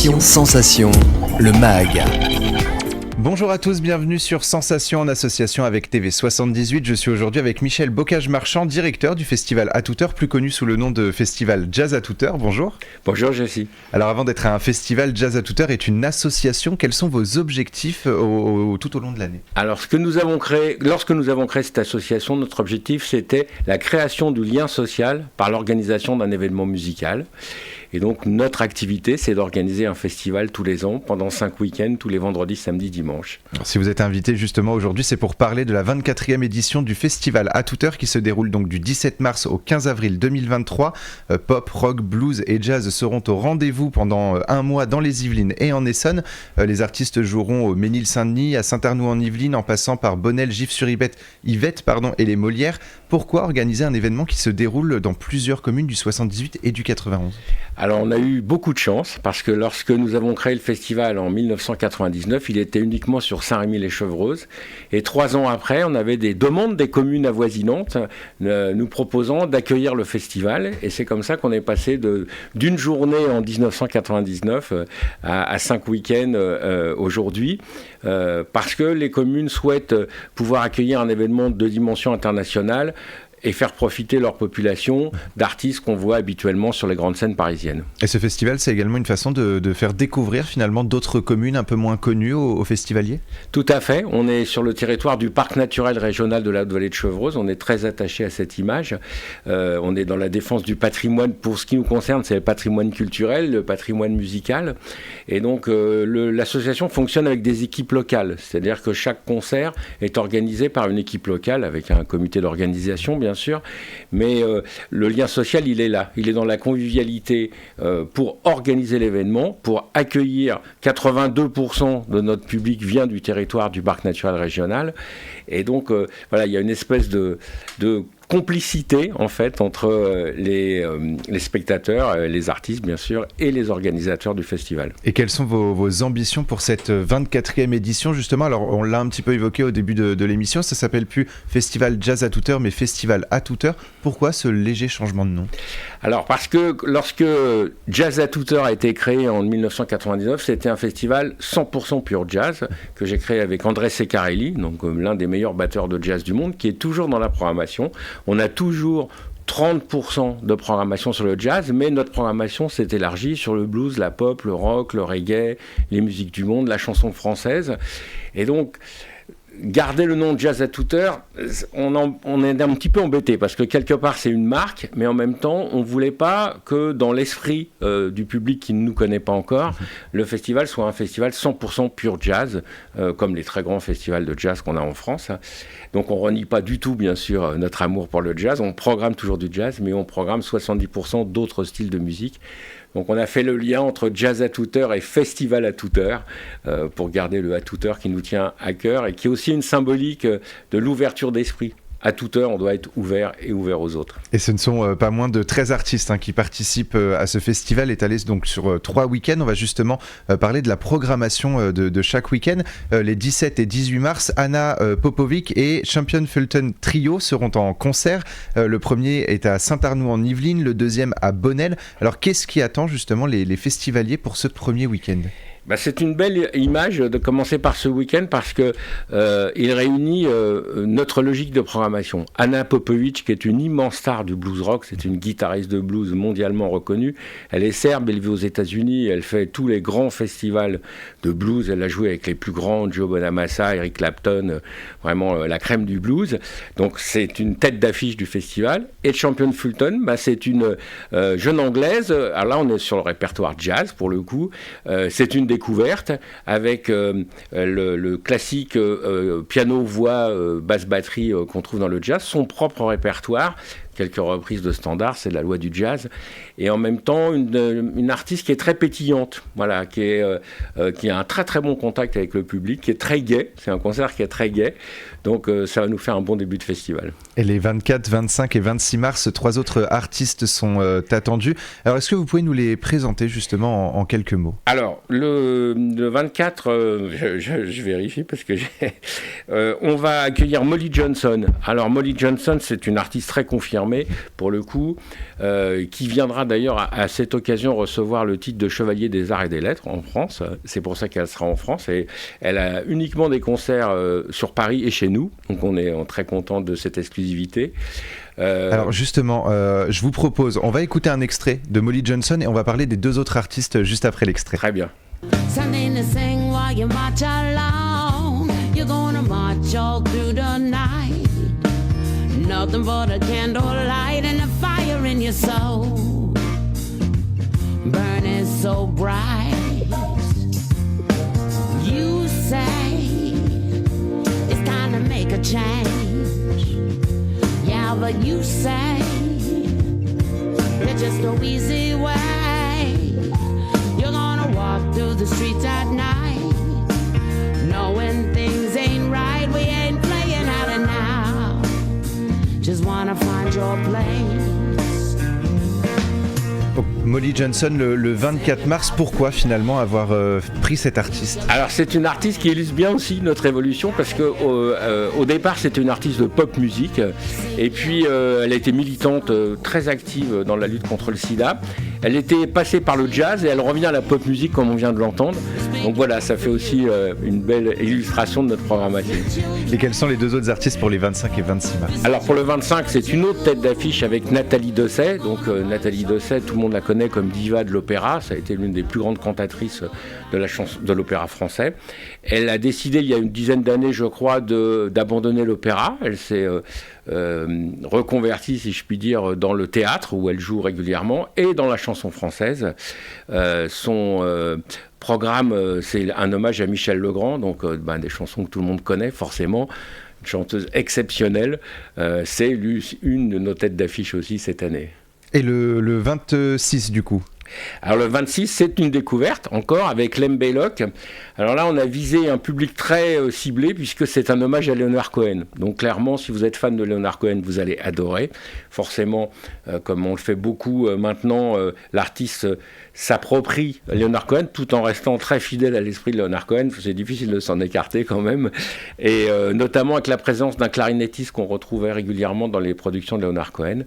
Sensation, le MAG. Bonjour à tous, bienvenue sur Sensation en association avec TV78. Je suis aujourd'hui avec Michel Bocage-Marchand, directeur du festival À toute heure, plus connu sous le nom de festival Jazz à toute heure. Bonjour. Bonjour Jessie. Alors avant d'être un festival, Jazz à toute heure est une association. Quels sont vos objectifs tout au long de l'année ? Alors lorsque nous avons créé cette association, notre objectif c'était la création du lien social par l'organisation d'un événement musical. Et donc notre activité, c'est d'organiser un festival tous les ans, pendant 5 week-ends, tous les vendredis, samedis, dimanches. Alors, si vous êtes invité justement aujourd'hui, c'est pour parler de la 24e édition du festival À toute heure qui se déroule donc du 17 mars au 15 avril 2023. Pop, rock, blues et jazz seront au rendez-vous pendant un mois dans les Yvelines et en Essonne. Les artistes joueront au Ménil-Saint-Denis, à Saint-Arnoux-en-Yvelines, en passant par Bonnel, Gif-sur-Yvette et les Molières. Pourquoi organiser un événement qui se déroule dans plusieurs communes du 78 et du 91 ? Alors on a eu beaucoup de chance parce que lorsque nous avons créé le festival en 1999, il était uniquement sur Saint-Rémy-lès-Chevreuse et 3 ans après, on avait des demandes des communes avoisinantes nous proposant d'accueillir le festival et c'est comme ça qu'on est passé d'une journée en 1999 à 5 week-ends aujourd'hui parce que les communes souhaitent pouvoir accueillir un événement de dimension internationale et faire profiter leur population d'artistes qu'on voit habituellement sur les grandes scènes parisiennes. Et ce festival, c'est également une façon de faire découvrir finalement d'autres communes un peu moins connues aux festivaliers ? Tout à fait. On est sur le territoire du parc naturel régional de la Haute-Vallée de Chevreuse. On est très attaché à cette image. On est dans la défense du patrimoine. Pour ce qui nous concerne, c'est le patrimoine culturel, le patrimoine musical. Et donc, l'association fonctionne avec des équipes locales. C'est-à-dire que chaque concert est organisé par une équipe locale avec un comité d'organisation, bien sûr, mais le lien social, il est là. Il est dans la convivialité pour organiser l'événement, pour accueillir 82% de notre public vient du territoire du parc naturel régional. Et donc, voilà, il y a une espèce de complicité en fait entre les spectateurs, les artistes bien sûr et les organisateurs du festival. Et quelles sont vos ambitions pour cette 24e édition justement ? Alors on l'a un petit peu évoqué au début de l'émission, ça s'appelle plus Festival Jazz à toute heure mais Festival À toute heure. Pourquoi ce léger changement de nom ? Alors parce que lorsque Jazz à toute heure a été créé en 1999, c'était un festival 100% pur jazz que j'ai créé avec André Ceccarelli, donc l'un des meilleurs batteurs de jazz du monde, qui est toujours dans la programmation. On a toujours 30% de programmation sur le jazz, mais notre programmation s'est élargie sur le blues, la pop, le rock, le reggae, les musiques du monde, la chanson française. Et donc, garder le nom de Jazz à toute heure, on est un petit peu embêté parce que quelque part c'est une marque, mais en même temps on ne voulait pas que dans l'esprit du public qui ne nous connaît pas encore, le festival soit un festival 100% pur jazz, comme les très grands festivals de jazz qu'on a en France. Donc on ne renie pas du tout bien sûr notre amour pour le jazz, on programme toujours du jazz, mais on programme 70% d'autres styles de musique. Donc on a fait le lien entre Jazz à toute heure et Festival à toute heure pour garder le à toute heure qui nous tient à cœur et qui est aussi une symbolique de l'ouverture d'esprit. À toute heure, on doit être ouvert aux autres. Et ce ne sont pas moins de 13 artistes qui participent à ce festival étalé donc sur 3 week-ends. On va justement parler de la programmation de chaque week-end. Les 17 et 18 mars, Anna Popovic et Champion Fulton Trio seront en concert. Le premier est à Saint-Arnoux-en-Yvelines, le deuxième à Bonnel. Alors qu'est-ce qui attend justement les festivaliers pour ce premier week-end ? C'est une belle image de commencer par ce week-end parce que il réunit notre logique de programmation. Anna Popovic, qui est une immense star du blues rock, c'est une guitariste de blues mondialement reconnue. Elle est serbe, elle vit aux États-Unis, elle fait tous les grands festivals de blues. Elle a joué avec les plus grands, Joe Bonamassa, Eric Clapton, vraiment la crème du blues. Donc c'est une tête d'affiche du festival. Et Champion Fulton, c'est une jeune anglaise. Alors là, on est sur le répertoire jazz pour le coup. C'est une découverte avec le classique piano, voix, basse, batterie qu'on trouve dans le jazz, son propre répertoire, quelques reprises de standards, c'est la loi du jazz, et en même temps une artiste qui est très pétillante, voilà, qui a un très très bon contact avec le public, qui est très gai, c'est un concert qui est très gai, donc ça va nous faire un bon début de festival. Et les 24, 25 et 26 mars, 3 autres artistes sont attendus. Alors est-ce que vous pouvez nous les présenter justement en quelques mots ? Alors le 24, je vérifie parce que on va accueillir Molly Johnson. Alors Molly Johnson, c'est une artiste très confirmée, confirmée pour le coup, qui viendra d'ailleurs à cette occasion recevoir le titre de Chevalier des Arts et des Lettres en France. C'est pour ça qu'elle sera en France et elle a uniquement des concerts sur Paris et chez nous, donc on est très content de cette exclusivité. Alors justement, je vous propose, on va écouter un extrait de Molly Johnson et on va parler des 2 autres artistes juste après l'extrait. Très bien. Something to sing while you march along. You're gonna march all through the night. Nothing but a candlelight and a fire in your soul, burning so bright. You say it's time to make a change. Yeah, but you say it's just no easy way. Walk through the streets at night, knowing things ain't right. We ain't playing out and now. Just wanna find your place. Donc, Molly Johnson le 24 mars, pourquoi finalement avoir pris cet artiste ? Alors c'est une artiste qui illustre bien aussi notre évolution parce que au départ c'était une artiste de pop musique et puis elle a été militante très active dans la lutte contre le sida. Elle était passée par le jazz et elle revient à la pop musique comme on vient de l'entendre. Donc voilà, ça fait aussi une belle illustration de notre programmation. Et quels sont les 2 autres artistes pour les 25 et 26 mars ? Alors pour le 25, c'est une autre tête d'affiche avec Nathalie Dessay. Donc Nathalie Dessay, tout le monde la connaît comme diva de l'opéra. Ça a été l'une des plus grandes cantatrices de l'opéra français. Elle a décidé il y a une dizaine d'années, je crois, d'abandonner l'opéra. Elle s'est reconvertie, si je puis dire, dans le théâtre où elle joue régulièrement et dans la chanson française. Son programme, c'est un hommage à Michel Legrand, donc des chansons que tout le monde connaît forcément. Une chanteuse exceptionnelle. C'est une de nos têtes d'affiche aussi cette année. Et le 26 du coup ? Alors le 26, c'est une découverte encore avec Lem Baylock. Alors là, on a visé un public très ciblé puisque c'est un hommage à Leonard Cohen. Donc clairement, si vous êtes fan de Leonard Cohen, vous allez adorer. Forcément, comme on le fait beaucoup maintenant, l'artiste s'approprie Leonard Cohen tout en restant très fidèle à l'esprit de Leonard Cohen. C'est difficile de s'en écarter quand même. Et notamment avec la présence d'un clarinettiste qu'on retrouvait régulièrement dans les productions de Leonard Cohen.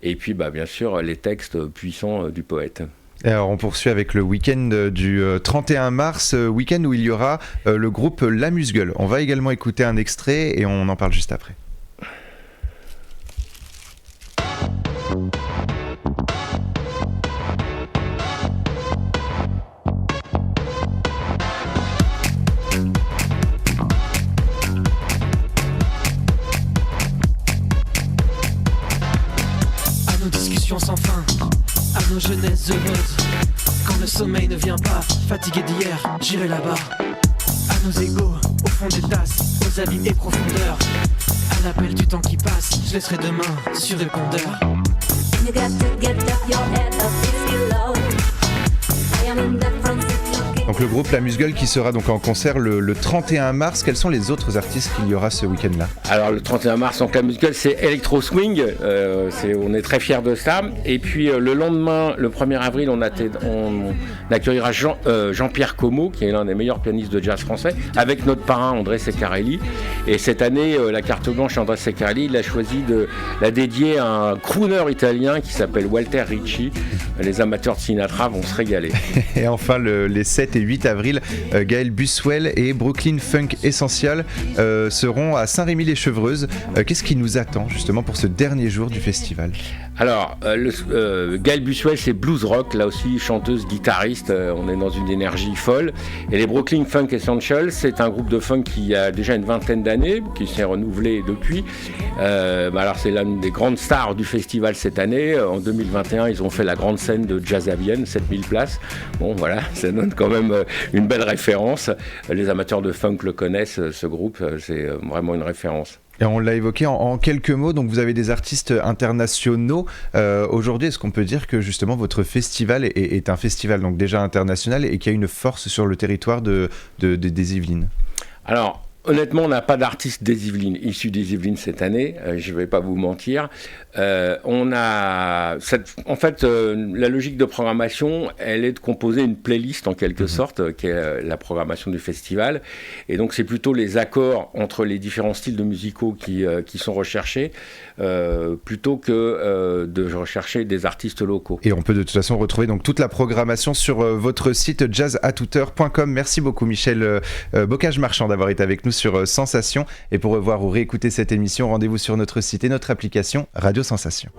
Et puis, bien sûr, les textes puissants du poète. Et alors, on poursuit avec le week-end du 31 mars, week-end où il y aura le groupe La Musgueule. On va également écouter un extrait et on en parle juste après. Sans fin, à nos jeunesses heureuses. Quand le sommeil ne vient pas, fatigué d'hier, j'irai là-bas. À nos égaux, au fond des tasses, aux abîmes et profondeurs. À l'appel du temps qui passe, je laisserai demain sur répondeur. You got to get up your head up, it's low. I am in the front seat. Donc le groupe La Musgueule qui sera donc en concert le 31 mars. Quels sont les autres artistes qu'il y aura ce week-end-là ? Alors le 31 mars, donc La Musgueule, c'est Electro Swing. On est très fiers de ça. Et puis le lendemain, le 1er avril, on accueillera Jean-Pierre Como, qui est l'un des meilleurs pianistes de jazz français, avec notre parrain André Ceccarelli. Et cette année, la carte blanche André Ceccarelli, il a choisi de la dédier à un crooner italien qui s'appelle Walter Ricci. Les amateurs de Sinatra vont se régaler. Et enfin, les 7 et 8 avril, Gaël Buswell et Brooklyn Funk Essential seront à Saint-Rémy-les-Chevreuses. Qu'est-ce qui nous attend justement pour ce dernier jour du festival ? Alors, Gaël Buswell, c'est blues rock, là aussi chanteuse, guitariste, on est dans une énergie folle. Et les Brooklyn Funk Essential, c'est un groupe de funk qui a déjà une vingtaine d'années, qui s'est renouvelé depuis. Alors c'est l'une des grandes stars du festival cette année. En 2021, ils ont fait la grande scène de Jazz à Vienne, 7000 places. Bon voilà, ça donne quand même une belle référence. Les amateurs de funk le connaissent, ce groupe, c'est vraiment une référence. Et on l'a évoqué en quelques mots, donc vous avez des artistes internationaux. Aujourd'hui, est-ce qu'on peut dire que justement votre festival est un festival donc déjà international et qui a une force sur le territoire des Yvelines ? Alors, Honnêtement, on n'a pas d'artiste des Yvelines, issu des Yvelines cette année, je ne vais pas vous mentir. La logique de programmation, elle est de composer une playlist en quelque sorte, qui est la programmation du festival. Et donc, c'est plutôt les accords entre les différents styles de musicaux qui sont recherchés, plutôt que de rechercher des artistes locaux. Et on peut de toute façon retrouver donc toute la programmation sur votre site jazzatouteur.com. Merci beaucoup Michel Bocage-Marchand d'avoir été avec nous sur Sensation. Et pour revoir ou réécouter cette émission, rendez-vous sur notre site et notre application Radio Sensation.